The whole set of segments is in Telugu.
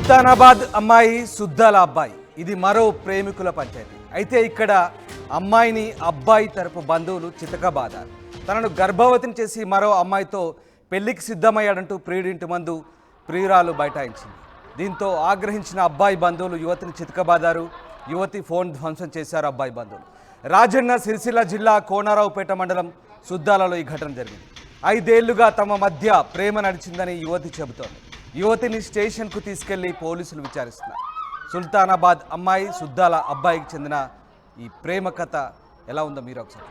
సుల్తానాబాద్ అమ్మాయి సుద్దాల అబ్బాయి ఇది మరో ప్రేమికుల పంచాయతీ. అయితే ఇక్కడ అమ్మాయిని అబ్బాయి తరపు బంధువులు చితకబాదారు. తనను గర్భవతిని చేసి మరో అమ్మాయితో పెళ్లికి సిద్ధమయ్యాడంటూ ప్రియుడింటి ముందు ప్రియురాలు బైఠాయించింది. దీంతో ఆగ్రహించిన అబ్బాయి బంధువులు యువతిని చితకబాదారు. యువతి ఫోన్ ధ్వంసం చేశారు అబ్బాయి బంధువులు. రాజన్న సిరిసిల్ల జిల్లా కోనరావుపేట మండలం సుద్దాలలో ఈ ఘటన జరిగింది. 5 ఏళ్లుగా తమ మధ్య ప్రేమ నడిచిందని యువతి చెబుతోంది. యువతిని స్టేషన్కు తీసుకెళ్లి పోలీసులు విచారిస్తున్నారు. సుల్తానాబాద్ అమ్మాయి సుద్దాల అబ్బాయికి చెందిన ఈ ప్రేమ కథ ఎలా ఉందో మీరు ఒకసారి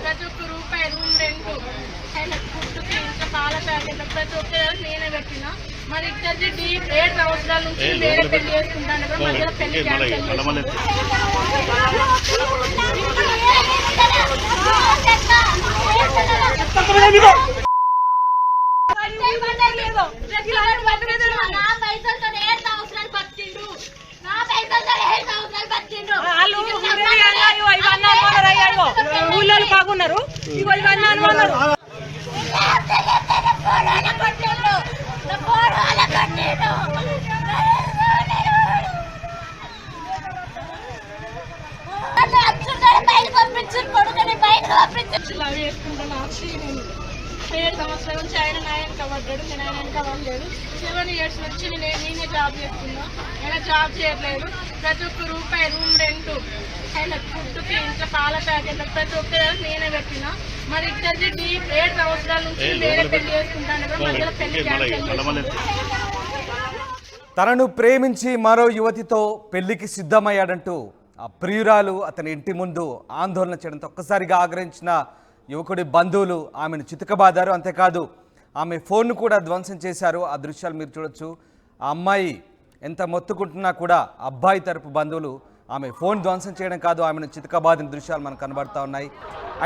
ప్రతి ఒక్క రూపాయి రూమ్ రెంట్ ఆయనకు ఫుడ్కి ఇంకా పాల ప్యాకెట్ ప్రతి ఒక్కరికి నేనే పెట్టిన. మరి ఇక్కడికి 7 సంవత్సరాల నుంచి వేరే పెళ్లి చేసుకుంటాను కదా, మధ్యలో పెళ్లి ఊళ్ళో బాగున్నారు. లవ్ చేసుకుంటాను. 7 సంవత్సరాల నుంచి ఆయన నాయన కవడ్డాడు, నేను ఆయన కవడలేదు. 7 ఇయర్స్ నుంచి నేనే జాబ్ చేస్తున్నా, ఆయన జాబ్ చేయట్లేదు. ప్రతి ఒక్క రూపాయి రూమ్ రెంట్ ఆయన ఫుడ్కి ఇంకా పాల ప్యాకెట్ ప్రతి ఒక్కరికి నేనే పెట్టిన. మరి ఇక్కడికి 7 సంవత్సరాల నుంచి వేరే పెళ్లి చేసుకుంటాను కదా, మధ్యలో పెళ్లి తనను ప్రేమించి మరో యువతితో పెళ్లికి సిద్ధమయ్యాడంటూ ఆ ప్రియురాలు అతని ఇంటి ముందు ఆందోళన చేయడంతో ఒక్కసారిగా ఆగ్రహించిన యువకుడి బంధువులు ఆమెను చితకబాదారు. అంతేకాదు ఆమె ఫోన్ను కూడా ధ్వంసం చేశారు. ఆ దృశ్యాలు మీరు చూడొచ్చు. ఆ అమ్మాయి ఎంత మొత్తుకుంటున్నా కూడా అబ్బాయి తరపు బంధువులు ఆమె ఫోన్ ధ్వంసం చేయడం కాదు, ఆమెను చితకబాదిన దృశ్యాలు మనకు కనబడుతూ ఉన్నాయి.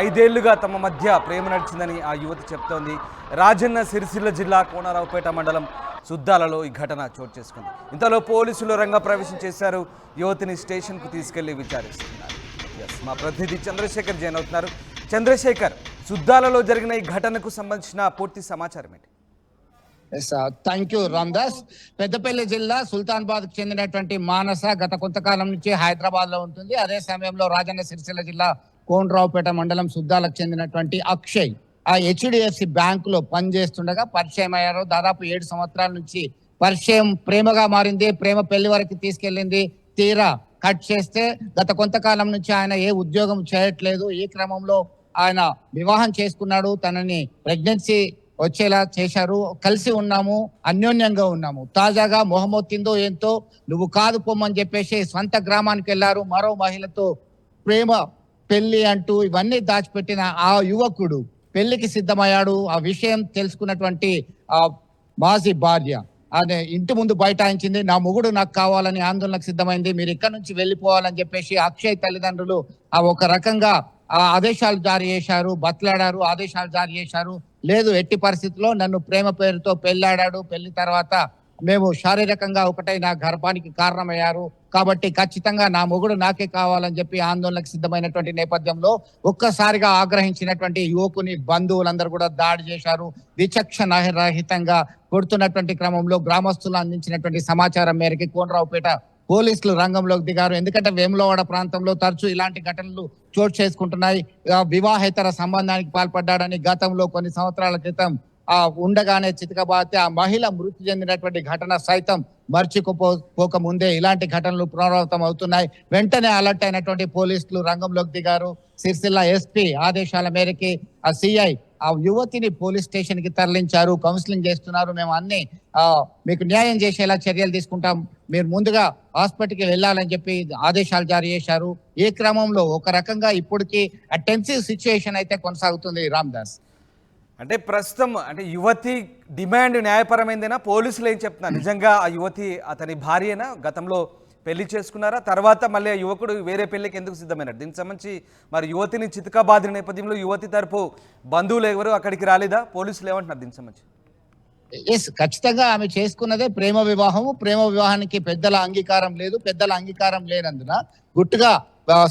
5 ఏళ్లుగా తమ మధ్య ప్రేమ నడిచిందని ఆ యువతి చెప్తోంది. రాజన్న సిరిసిల్ల జిల్లా కోనరావుపేట మండలం సుద్దాలలో ఈ ఘటన చోటు చేసుకుంది. ఇంతలో పోలీసులు రంగప్రవేశం చేశారు. యువతిని స్టేషన్కు తీసుకెళ్లి విచారిస్తున్నారు. మా ప్రతినిధి చంద్రశేఖర్ జైన్ అవుతున్నారు. చంద్రశేఖర్, సుద్దాలలో జరిగిన ఈ ఘటనకు సంబంధించిన పూర్తి సమాచారం ఏంటి? Thank you Ramdas. పెద్దపల్లి జిల్లా సుల్తానాబాద్ కు చెందినటువంటి మానస గత కొంతకాలం నుంచి హైదరాబాద్ లో ఉంటుంది. అదే సమయంలో రాజన్న సిరిసిల్ల జిల్లా కోనరావుపేట మండలం సుద్దాలకు చెందినటువంటి అక్షయ్ ఆ HDFC బ్యాంకులో పనిచేస్తుండగా పరిచయం అయ్యారు. దాదాపు 7 సంవత్సరాల నుంచి పరిచయం ప్రేమగా మారింది. ప్రేమ పెళ్లి వరకు తీసుకెళ్ళింది. తీరా కట్ చేస్తే గత కొంతకాలం నుంచి ఆయన ఏ ఉద్యోగం చేయట్లేదు. ఈ క్రమంలో ఆయన వివాహం చేసుకున్నాడు. తనని ప్రెగ్నెన్సీ వచ్చేలా చేశారు. కలిసి ఉన్నాము, అన్యోన్యంగా ఉన్నాము. తాజాగా మొహమ్మొత్తిందో ఏంతో నువ్వు కాదు పొమ్మని చెప్పేసి స్వంత గ్రామానికి వెళ్ళారు. మరో మహిళతో ప్రేమ పెళ్లి అంటూ ఇవన్నీ దాచిపెట్టిన ఆ యువకుడు పెళ్లికి సిద్ధమయ్యాడు. ఆ విషయం తెలుసుకున్నటువంటి ఆ మాజీ భార్య అనే ఇంటి ముందు బైఠాయించింది. నా మొగుడు నాకు కావాలని ఆందోళనకు సిద్ధమైంది. మీరు ఇక్కడ నుంచి వెళ్ళిపోవాలని చెప్పేసి అక్షయ్ తల్లిదండ్రులు ఒక రకంగా ఆదేశాలు జారీ చేశారు, బతలాడారు, ఆదేశాలు జారీ చేశారు. లేదు, ఎట్టి పరిస్థితుల్లో నన్ను ప్రేమ పేరుతో పెళ్ళాడాడు, పెళ్లి తర్వాత మేము శారీరకంగా ఒకటై నా గర్భానికి కారణమయ్యారు కాబట్టి ఖచ్చితంగా నా మొగుడు నాకే కావాలని చెప్పి ఆందోళనకు సిద్ధమైనటువంటి నేపథ్యంలో ఒక్కసారిగా ఆగ్రహించినటువంటి యువకుని బంధువులందరూ కూడా దాడి చేశారు. విచక్షణ రహితంగా కొడుతున్నటువంటి క్రమంలో గ్రామస్తులు అందించినటువంటి సమాచారం మేరకు కోనరావుపేట పోలీసులు రంగంలోకి దిగారు. ఎందుకంటే వేములవాడ ప్రాంతంలో తరచూ ఇలాంటి ఘటనలు చోటు చేసుకుంటున్నాయి. వివాహేతర సంబంధానికి పాల్పడ్డాడని గతంలో కొన్ని సంవత్సరాల క్రితం ఉండగానే చితకబాతే ఆ మహిళ మృతి చెందినటువంటి ఘటన సైతం మర్చిపోక ముందే ఇలాంటి ఘటనలు పునరావృతం అవుతున్నాయి. వెంటనే అలర్ట్ అయినటువంటి పోలీసులు రంగంలోకి దిగారు. సిరిసిల్ల SP ఆదేశాల మేరకి ఆ CI ఆ యువతిని పోలీస్ స్టేషన్ కి తరలించారు. కౌన్సిలింగ్ చేస్తున్నారు. మేము అన్ని మీకు న్యాయం చేసేలా చర్యలు తీసుకుంటాం, మీరు ముందుగా హాస్పిటల్కి వెళ్ళాలని చెప్పి ఆదేశాలు జారీ చేశారు. ఈ క్రమంలో ఒక రకంగా ఇప్పటికీ టెన్సివ్ సిచ్యుయేషన్ అయితే కొనసాగుతుంది. రామ్దాస్, అంటే ప్రస్తుతం అంటే యువతి డిమాండ్ న్యాయపరమైందేనా? పోలీసులు ఏం చెప్తున్నారు? నిజంగా ఆ యువతి అతని భార్యనా? గతంలో పెళ్లి చేసుకున్నారా? తర్వాత మళ్ళీ ఆ యువకుడు వేరే పెళ్లికి ఎందుకు సిద్ధమైనాడు? దీనికి సంబంధించి మరి యువతిని చితకబాదిన నేపథ్యంలో యువతి తరపు బంధువులు ఎవరు అక్కడికి రాలేదా? పోలీసులు ఏమంటున్నారు దీనికి సంబంధించి? ఖచ్చితంగా ఆమె చేసుకున్నదే ప్రేమ వివాహము. ప్రేమ వివాహానికి పెద్దల అంగీకారం లేదు. పెద్దల అంగీకారం లేనందున గుట్టుగా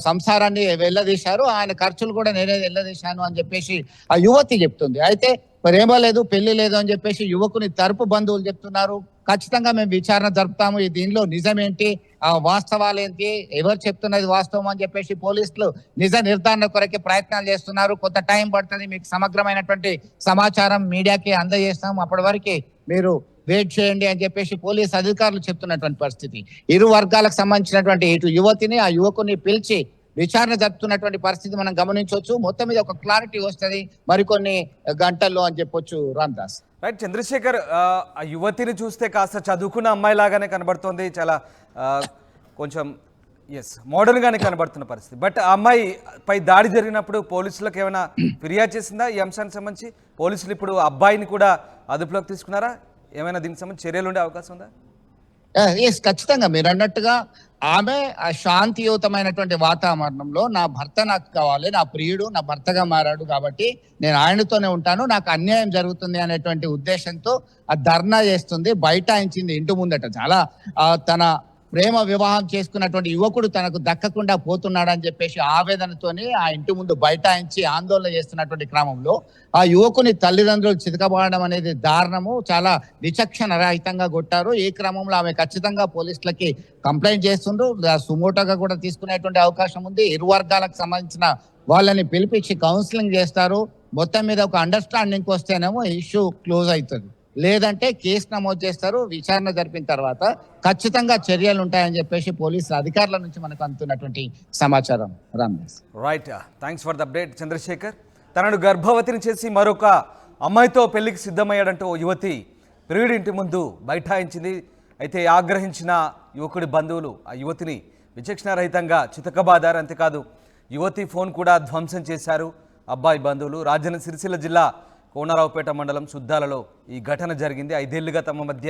సంసారాన్ని వెళ్ళదీశారు, ఆయన ఖర్చులు కూడా నేనే వెళ్ళదీశాను అని చెప్పేసి ఆ యువతి చెప్తుంది. అయితే ప్రేమ లేదు, పెళ్లి లేదు అని చెప్పేసి యువకుని తరపు బంధువులు చెప్తున్నారు. ఖచ్చితంగా మేము విచారణ జరుపుతాము, దీనిలో నిజమేంటి, ఆ వాస్తవాలు ఏంటి, ఎవరు చెప్తున్నది వాస్తవం అని చెప్పేసి పోలీసులు నిజ నిర్ధారణ కొరకే ప్రయత్నాలు చేస్తున్నారు. కొంత టైం పడుతుంది, మీకు సమగ్రమైనటువంటి సమాచారం మీడియాకి అందజేస్తాం, అప్పటి వరకు మీరు వెయిట్ చేయండి అని చెప్పేసి పోలీస్ అధికారులు చెప్తున్నటువంటి పరిస్థితి. ఇరు వర్గాలకు సంబంధించినటువంటి ఇటు యువతిని ఆ యువకుని పిలిచి విచారణ జరుపుతున్నటువంటి పరిస్థితి మనం గమనించవచ్చు. మొత్తం మీద ఒక క్లారిటీ వస్తుంది మరికొన్ని గంటల్లో అని చెప్పొచ్చు రామ్దాస్. రైట్ చంద్రశేఖర్, ఆ యువతిని చూస్తే కాస్త చదువుకున్న అమ్మాయి లాగానే కనబడుతుంది, చాలా కొంచెం మోడర్న్గానే కనబడుతున్న పరిస్థితి. బట్ ఆ అమ్మాయి పై దాడి జరిగినప్పుడు పోలీసులకు ఏమైనా ఫిర్యాదు చేసిందా ఈ అంశానికి సంబంధించి? పోలీసులు ఇప్పుడు అబ్బాయిని కూడా అదుపులోకి తీసుకున్నారా? ఏమైనా దీనికి సంబంధించి చర్యలు ఉండే అవకాశం ఉందా? ఖచ్చితంగా మీరు అన్నట్టుగా ఆమె ఆ శాంతియుతమైనటువంటి వాతావరణంలో నా భర్త నాకు కావాలి, నా ప్రియుడు నా భర్తగా మారాడు కాబట్టి నేను ఆయనతోనే ఉంటాను, నాకు అన్యాయం జరుగుతుంది అనేటువంటి ఉద్దేశంతో ఆ ధర్నా చేస్తుంది, బైఠాయించింది ఇంటి ముందట. చాలా తన ప్రేమ వివాహం చేసుకున్నటువంటి యువకుడు తనకు దక్కకుండా పోతున్నాడని చెప్పేసి ఆవేదనతోని ఆ ఇంటి ముందు బైఠాయించి ఆందోళన చేస్తున్నటువంటి క్రమంలో ఆ యువకుని తల్లిదండ్రులు చితకబడడం అనేది దారుణము, చాలా విచక్షణ రహితంగా కొట్టారు. ఈ క్రమంలో ఆమె ఖచ్చితంగా పోలీసులకి కంప్లైంట్ చేస్తుండ్రు, సుమోటోగా కూడా తీసుకునేటువంటి అవకాశం ఉంది. ఇరు వర్గాలకు సంబంధించిన వాళ్ళని పిలిపించి కౌన్సిలింగ్ చేస్తారు. మొత్తం మీద ఒక అండర్స్టాండింగ్ వస్తేనేమో ఇష్యూ క్లోజ్ అవుతుంది, లేదంటే కేసు నమోదు చేస్తారు. విచారణ జరిపిన తర్వాత ఖచ్చితంగా చర్యలు ఉంటాయని చెప్పేసి పోలీసు అధికారుల నుంచి మనకు అందుతున్నటువంటి సమాచారం. Ramdas. Right, thanks for the update Chandrasekhar. తనను గర్భవతిని చేసి మరొక అమ్మాయితో పెళ్లికి సిద్ధమయ్యాడంటూ ఓ యువతి ప్రియుడి ఇంటి ముందు బైఠాయించింది. అయితే ఆగ్రహించిన యువకుడి బంధువులు ఆ యువతిని విచక్షణారహితంగా చితకబాదారు. అంతేకాదు యువతి ఫోన్ కూడా ధ్వంసం చేశారు అబ్బాయి బంధువులు. రాజన్న సిరిసిల్ల జిల్లా కోనరావుపేట మండలం సుద్దాలలో ఈ ఘటన జరిగింది. 5 ఏళ్లుగా తమ మధ్య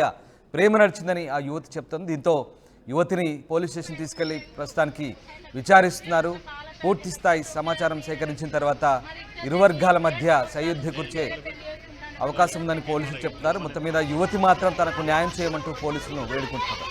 ప్రేమ నడిచిందని ఆ యువతి చెప్తుంది. దీంతో యువతిని పోలీస్ స్టేషన్ తీసుకెళ్లి ప్రస్తుతానికి విచారిస్తున్నారు. పూర్తి స్థాయి సమాచారం సేకరించిన తర్వాత ఇరు వర్గాల మధ్య సయోధ్య కూర్చే అవకాశం ఉందని పోలీసులు చెప్తున్నారు. మొత్తం మీద యువతి మాత్రం తనకు న్యాయం చేయమంటూ పోలీసులను వేడుకుంటున్నారు.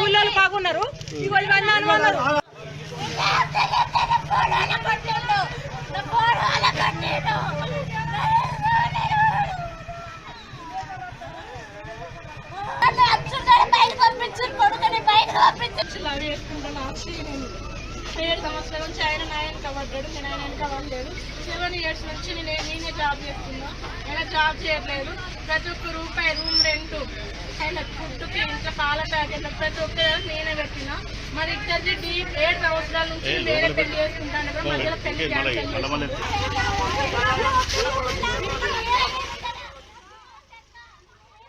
ఊళ్ళో బాగున్నారు, ఇవన్నీ అనుకున్నారు. అవి వేసుకుంటాను ఆక్షి. నేను 7 సంవత్సరాల నుంచి ఆయన నాయన కబడ్డాడు, నేను ఆయన వెనక అవ్వలేదు. 7 years నుంచి నేనే జాబ్ చేస్తున్నా, ఆయన జాబ్ చేయట్లేదు. ప్రతి ఒక్క రూపాయి, రూమ్ రెంట్, ఆయన ఫుడ్కి, ఇంట్లో పాల ప్యాకెట్, ప్రతి ఒక్క నేనే పెట్టినా. మరి ఇద్దరిది 7 సంవత్సరాల నుంచి వేరే పెళ్లి చేసుకుంటాను, మధ్యలో పెళ్లి క్యాన్సిల్ చేస్తాను.